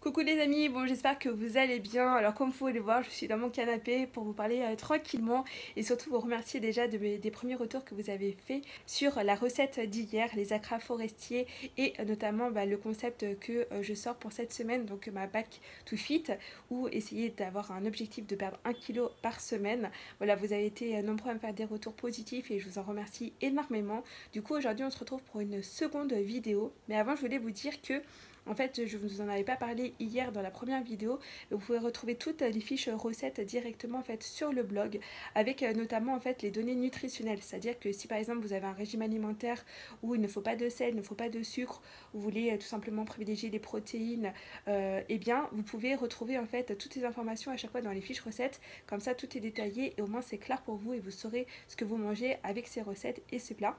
Coucou les amis, bon j'espère que vous allez bien. Alors comme vous pouvez le voir, je suis dans mon canapé pour vous parler tranquillement et surtout vous remercier déjà des premiers retours que vous avez fait sur la recette d'hier, les acras forestiers et notamment le concept que je sors pour cette semaine, donc ma back to fit, ou essayer d'avoir un objectif de perdre 1 kg par semaine. Voilà, vous avez été nombreux à me faire des retours positifs et je vous en remercie énormément. Du coup aujourd'hui on se retrouve pour une seconde vidéo, mais avant je voulais vous dire que en fait, je ne vous en avais pas parlé hier dans la première vidéo. Vous pouvez retrouver toutes les fiches recettes directement en fait sur le blog, avec notamment en fait les données nutritionnelles. C'est-à-dire que si par exemple vous avez un régime alimentaire où il ne faut pas de sel, il ne faut pas de sucre, vous voulez tout simplement privilégier les protéines, eh bien vous pouvez retrouver en fait toutes les informations à chaque fois dans les fiches recettes. Comme ça, tout est détaillé et au moins c'est clair pour vous et vous saurez ce que vous mangez avec ces recettes et ces plats.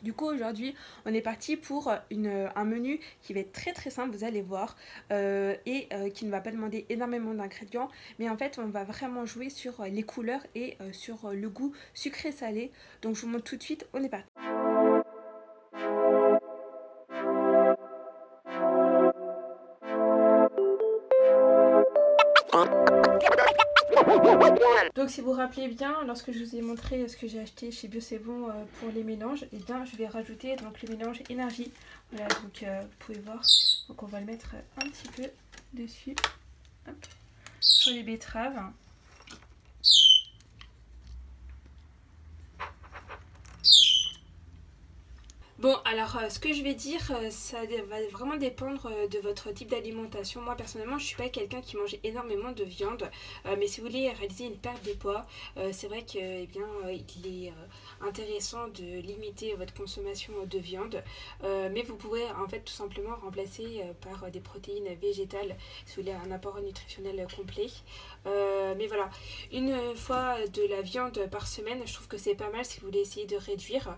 Du coup aujourd'hui on est parti pour un menu qui va être très simple, vous allez voir, et qui ne va pas demander énormément d'ingrédients, mais en fait on va vraiment jouer sur les couleurs et sur le goût sucré salé. Donc je vous montre tout de suite, on est parti. Donc si vous vous rappelez bien, lorsque je vous ai montré ce que j'ai acheté chez Bio C'est Bon pour les mélanges, et bien je vais rajouter donc le mélange énergie. Voilà, donc vous pouvez voir, donc on va le mettre un petit peu dessus. Hop, sur les betteraves. Bon, alors ce que je vais dire, ça va vraiment dépendre de votre type d'alimentation. Moi personnellement, je suis pas quelqu'un qui mange énormément de viande, mais si vous voulez réaliser une perte de poids, c'est vrai que il est intéressant de limiter votre consommation de viande, mais vous pouvez en fait tout simplement remplacer par des protéines végétales si vous voulez un apport nutritionnel complet. Mais voilà, une fois de la viande par semaine, je trouve que c'est pas mal si vous voulez essayer de réduire.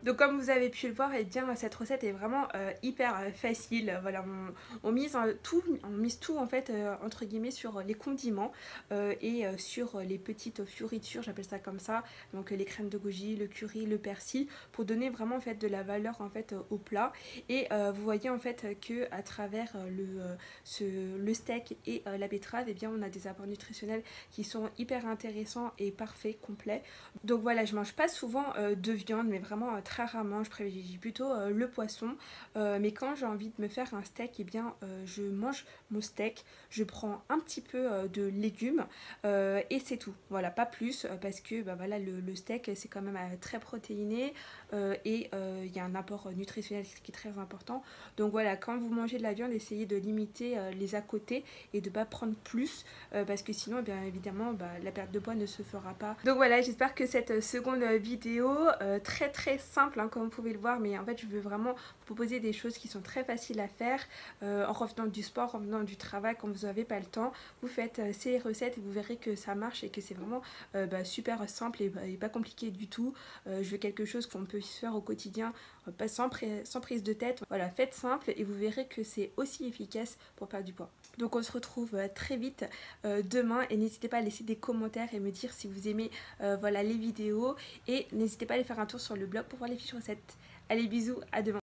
Donc comme vous avez pu le voir, et bien cette recette est vraiment hyper facile. Voilà, on mise tout en fait entre guillemets sur les condiments et sur les petites fioritures, j'appelle ça comme ça. Donc les crèmes de goji, le curry, le persil, pour donner vraiment en fait de la valeur en fait au plat. Et vous voyez en fait que à travers le steak et la betterave, et bien on a des apports nutritionnels qui sont hyper intéressants et parfaits, complets. Donc voilà, je mange pas souvent de viande, mais vraiment très rarement, je privilégie plutôt le poisson, mais quand j'ai envie de me faire un steak, et bien je mange mon steak, je prends un petit peu de légumes et c'est tout, voilà, pas plus, parce que voilà, le steak c'est quand même très protéiné et il y a un apport nutritionnel qui est très important. Donc voilà, quand vous mangez de la viande, essayez de limiter les à côté et de ne pas prendre plus, parce que sinon bien évidemment la perte de poids ne se fera pas. Donc voilà, j'espère que cette seconde vidéo très simple hein, comme vous pouvez le voir, mais en fait je veux vraiment vous proposer des choses qui sont très faciles à faire en revenant du sport, en revenant du travail, quand vous n'avez pas le temps, vous faites ces recettes et vous verrez que ça marche et que c'est vraiment super simple et pas compliqué du tout. Je veux quelque chose qu'on peut faire au quotidien, pas sans prise de tête. Voilà, faites simple et vous verrez que c'est aussi efficace pour perdre du poids. Donc on se retrouve très vite demain et n'hésitez pas à laisser des commentaires et me dire si vous aimez voilà, les vidéos, et n'hésitez pas à aller faire un tour sur le blog pour voir les fiches recettes. Allez, bisous, à demain.